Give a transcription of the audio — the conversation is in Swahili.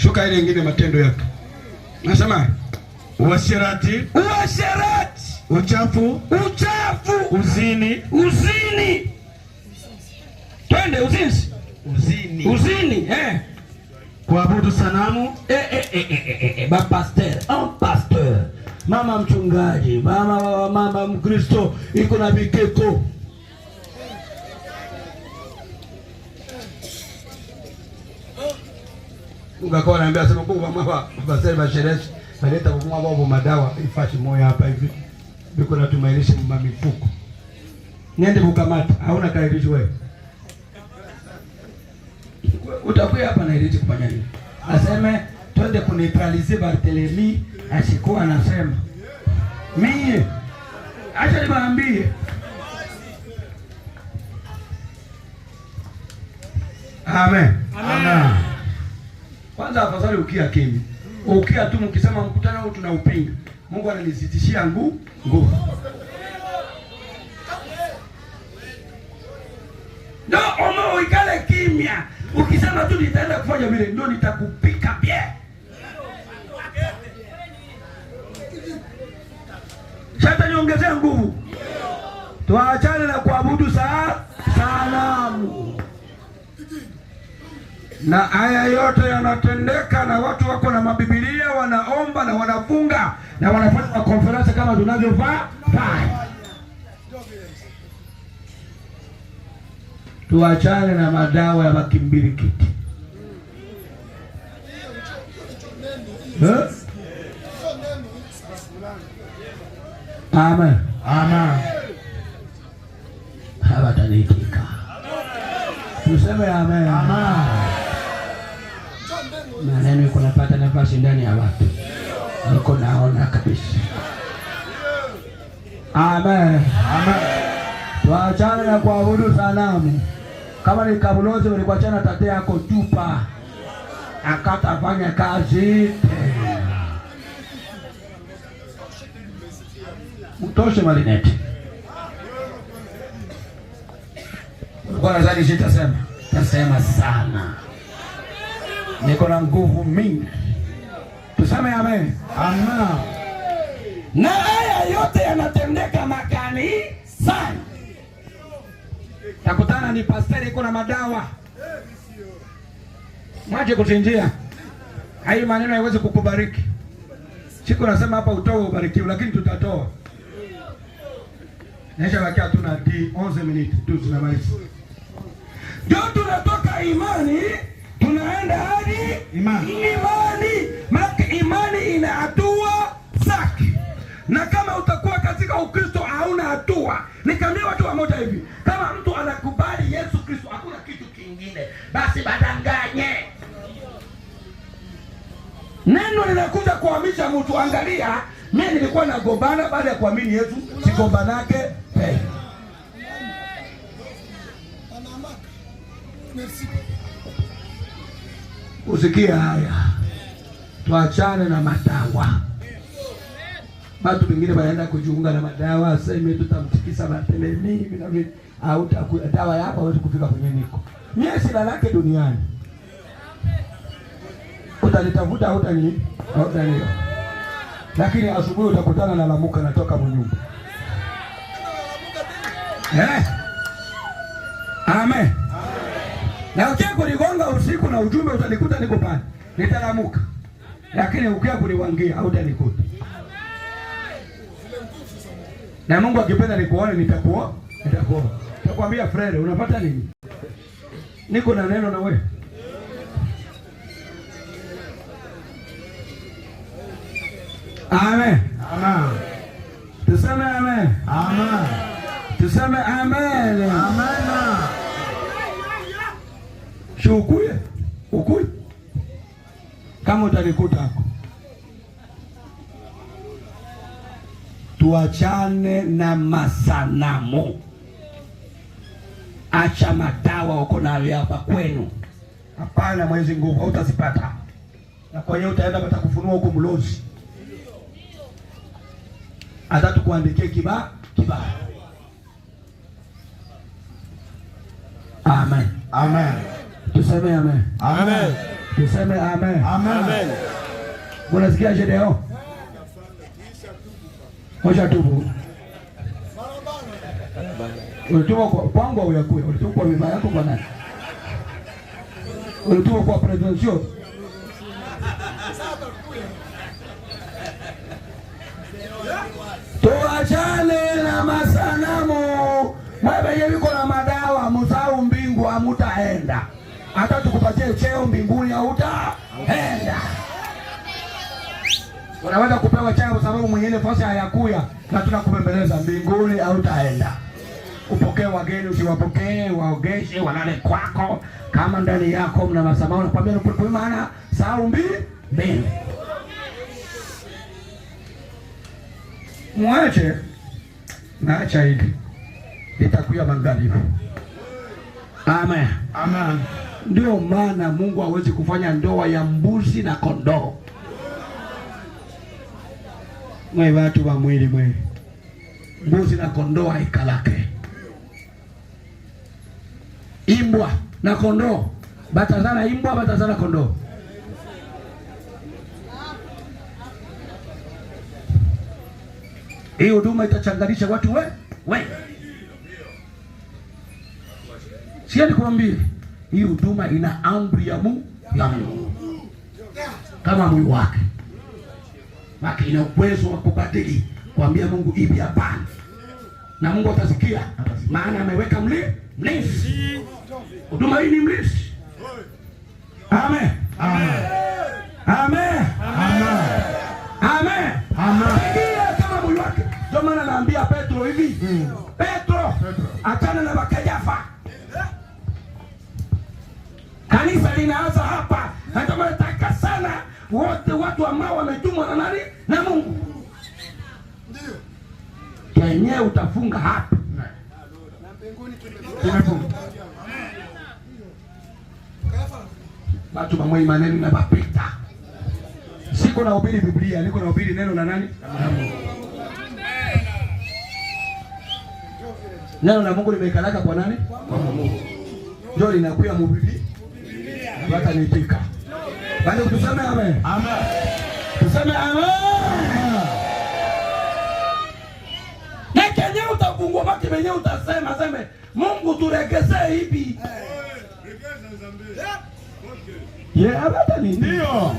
Shuka ile nyingine matendo yake. Nasema uasherati, uchafu, uzini, twende uzini, kuabudu sanamu, ba pasteur, mama mchungaji, mama Mkristo iko na bikeko. Ungakona naambia sema kwa mama basari bashereshi baleta kwa babo madawa ifashi moyo hapa hivi. Biko na tumailisha mifuko. Niende kukamata, hauna kairishi wewe. Utakuwa hapa na iriti kufanya nini? Aseme twende kuneutralize Barthelemy, ashikuwa anasema. Mie acha niwaambie. Amen. Kwanza afadhali ukia kimya. Ukia tu mkisema mkutano huu tunaupinga. Mungu ananizidishia nguvu. Ndio omo ikale kimya. Ukisema tu nitaenda kufanya vile ndio nitakupika pia. Sasa niongezea nguvu. Tuachane na kuabudu sanamu. Na haya yote yanatendeka na watu wako na mabibilia, wanaomba na wanafunga na wanafanya konferensi kama tunavyofanya. Tuachane na madawa ya makimbirikiti. Amen. Hawatanitika. Tuseme amen. Maneno iko napata nafasi ndani ya watu. Niko naona kabisa. Amen. Tuachane na kuabudu sanamu. Kama ni kabulozi ulikuachana tate yako chupa. Akatafanya kazi. Mtoshe marineti. Kwa nadhani sitasema. Tasema sana. Niko na nguvu mingi. Tuseme amen. Na haya yote yanatendeka makanisani. Takutana ni pasteri iko na madawa. Mwache kuchinjia. Hayo maneno haiwezi kukubariki. Siku nasema hapa utoe ubarikiwe, lakini tutatoa. Nesha wakia tuna 11 minutes tu tunamaliza. Ndio tunatoka imani, tunaenda hadi imani. Maka imani ina hatua zake. Na kama utakuwa katika Ukristo hauna hatua, nikamwambia watu wamoja hivi, kama mtu anakubali Yesu Kristo hakuna kitu kingine, basi badanganye. Neno linakuja kuhamisha mtu. Angalia, mimi nilikuwa nagombana baada ya kuamini Yesu, sigombanake usikia haya. Tuachane na madawa. Watu wengine wanaenda kujiunga na madawa, sema tutamtikisa Barthelemy na vile hautakuwa dawa yako hawezi kufika kwenye niko. Mimi sila lake duniani. Utanitafuta hautani. Lakini asubuhi utakutana na lamuka natoka mnyumba. Amen. Na ukia kunigonga usiku na ujumbe utanikuta niko pale. Nitalamuka. Lakini ukia kuniwangia hautanikuta. Na Mungu akipenda nikuone nitakuona. Nitakwambia Fred, unapata nini? Niko na neno na wewe. Amen. Tuseme amen. Tuseme amen. Shukuye. Ukuye. Kama utanikuta hapo. Tuachane na masanamu. Acha madawa uko nayo hapa kwenu. Hapana, Mwenyezi nguvu hautazipata. Na kwa hiyo utaenda patakufunua huko mlozi. Hata tukuandikie kibao. Amen. Tuseme amen. Tuseme amen. Amen. Unasikia leo? Moja tubu. Ulituma kwangu au yakuwe? Ulituma kwa mama yako kwa nani? Ulituma kwa presidential? Tuachane na masanamu. Mwewe yuko na madawa, musau mbingu hamutaenda. Hata tukupatie cheo mbinguni hautaenda. Unaweza kupewa cheo kwa sababu mwenye nafasi hayakuya na tunakubembeleza mbinguni hautaenda. Upokee wageni, usiwapokee, waogeshe, walale kwako. Kama ndani yako mna masamaha unakwambia kwa maana sahau mbili. Mwache naacha hili. Itakuya magharibi. Amen. Amen. Ndio maana Mungu hawezi kufanya ndoa ya mbuzi na kondoo. Mwe watu wa mwili. Mbuzi na kondoo haikalake. Imbwa na kondoo batazana imbwa, batazana kondoo. Hii huduma itachanganisha watu we. Sikia nikwambie, hii huduma ina amri ya Mungu kama mwili wake. Maki ina uwezo wa kubadili, kuambia Mungu hivi hapana. Na Mungu atasikia, maana ameweka mlinzi. Huduma hii ni mlinzi. Amen. Amen. Amen. Amen. Amen. Amen. Kama mwili wake. Ndio maana naambia Petro hivi. Petro, achana na Wakayafa. Kanisa linaanza hapa. Ndio maana nataka sana wote watu ambao wametumwa na nani? Na Mungu. Ndio. Yenyewe utafunga hapa. Na mbinguni tumefunga. Watu wa mwili maneno na bapita. Siko na ubiri Biblia, niko na ubiri neno la nani? Na Mungu. Neno la Mungu limekalaka kwa nani? Kwa Mungu. Ndio linakuya mubili. Bata nitika. Bali tuseme amen. Amen. Tuseme amen. Na kenye utafungua maki menye utasema seme Mungu turegezee hivi. Regeza zambi. Abata ni ndio.